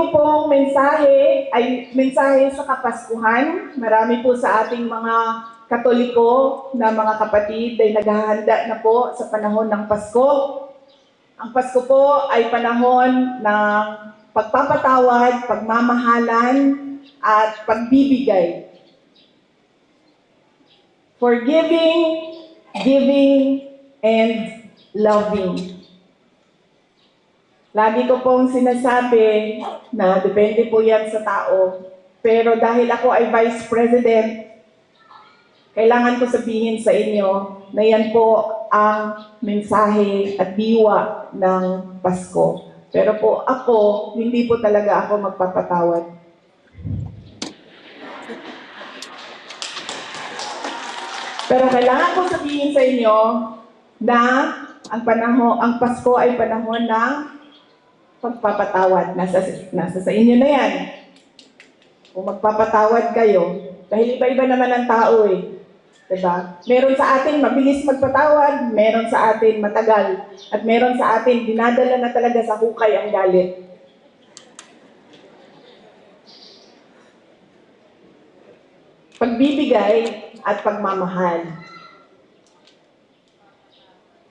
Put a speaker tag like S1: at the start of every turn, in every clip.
S1: ko pong mensahe ay mensahe sa Kapaskuhan. Marami po sa ating mga Katoliko na mga kapatid ay naghahanda na po sa panahon ng Pasko. Ang Pasko po ay panahon ng pagpapatawad, pagmamahalan, at pagbibigay. Forgiving, giving, and loving. Lagi ko pong sinasabi na depende po yan sa tao. Pero dahil ako ay Vice President, kailangan ko sabihin sa inyo na yan po ang mensahe at diwa ng Pasko. Pero po ako, hindi po talaga ako magpapatawad. Pero kailangan ko sabihin sa inyo na ang Pasko ay panahon ng pagpapatawad. Nasa sa inyo na yan. Kung magpapatawad kayo, dahil iba-iba naman ang tao eh. Diba? Meron sa atin mabilis magpatawad, meron sa atin matagal, at meron sa atin dinadala na talaga sa hukay ang galit. Pagbibigay at pagmamahal.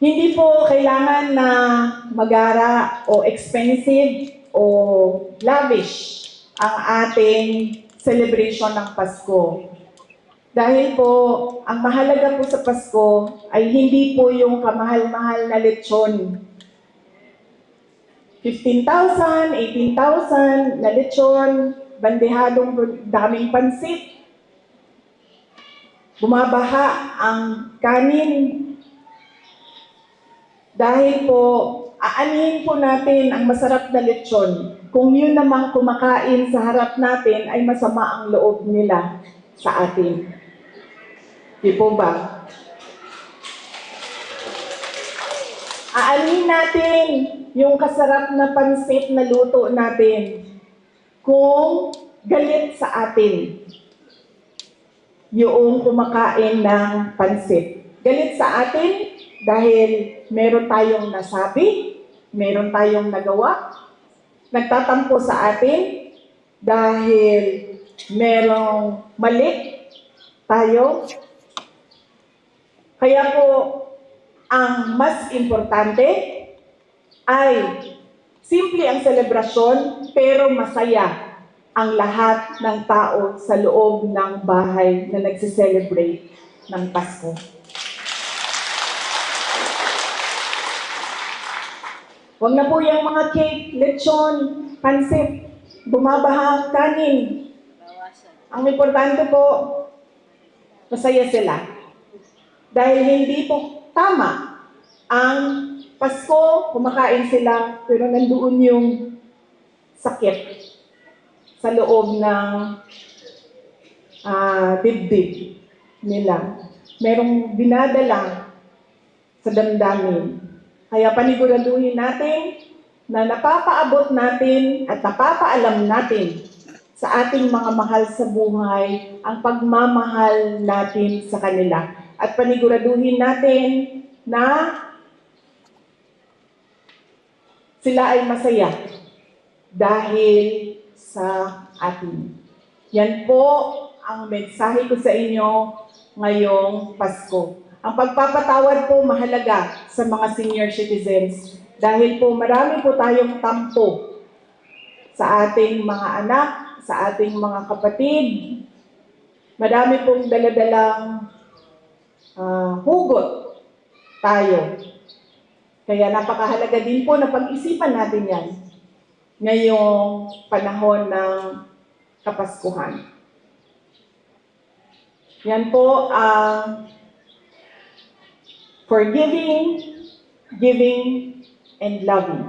S1: Hindi po kailangan na magara o expensive o lavish ang ating celebration ng Pasko. Dahil po, ang mahalaga po sa Pasko ay hindi po yung kamahal-mahal na lechon. 15,000, 18,000 na lechon, bandehadong daming pansit. Bumabaha ang kanin. Dahil po, aanihin po natin ang masarap na lechon. Kung yun namang kumakain sa harap natin ay masama ang loob nila sa atin. Di po ba? Aanihin natin yung kasarap na pansit na luto natin kung galit sa atin yung kumakain ng pansit. Galit sa atin dahil meron tayong nasabi, meron tayong nagawa, nagtatampo sa atin dahil merong mali tayo. Kaya po, ang mas importante ay simple ang selebrasyon pero masaya ang lahat ng tao sa loob ng bahay na nagsiselebrate ng Pasko. Huwag na po yung mga cake, lechon, pansit, bumabaha ang kanin. Ang importante po, masaya sila. Dahil hindi po tama ang Pasko, kumakain sila, pero nandoon yung sakit sa loob ng dibdib nila. Merong dinadala sa damdamin. Kaya paniguraduhin natin na napapaabot natin at napapaalam natin sa ating mga mahal sa buhay ang pagmamahal natin sa kanila. At paniguraduhin natin na sila ay masaya dahil sa atin. Yan po ang mensahe ko sa inyo ngayong Pasko. Ang pagpapatawad po mahalaga sa mga senior citizens dahil po marami po tayong tampo sa ating mga anak, sa ating mga kapatid. Marami pong daladalang hugot tayo. Kaya napakahalaga din po na pag-isipan natin yan ngayong panahon ng Kapaskuhan. Yan po ang forgiving, giving, and loving.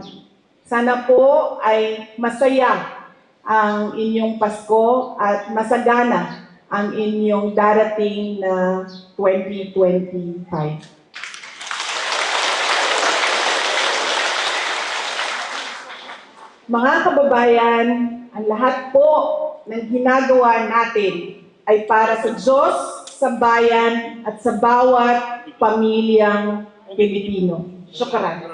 S1: Sana po ay masaya ang inyong Pasko at masagana ang inyong darating na 2025. Mga kababayan, ang lahat po ng ginagawa natin ay para sa Diyos, sa bayan, at sa bawat pamilyang Pilipino. Syukran.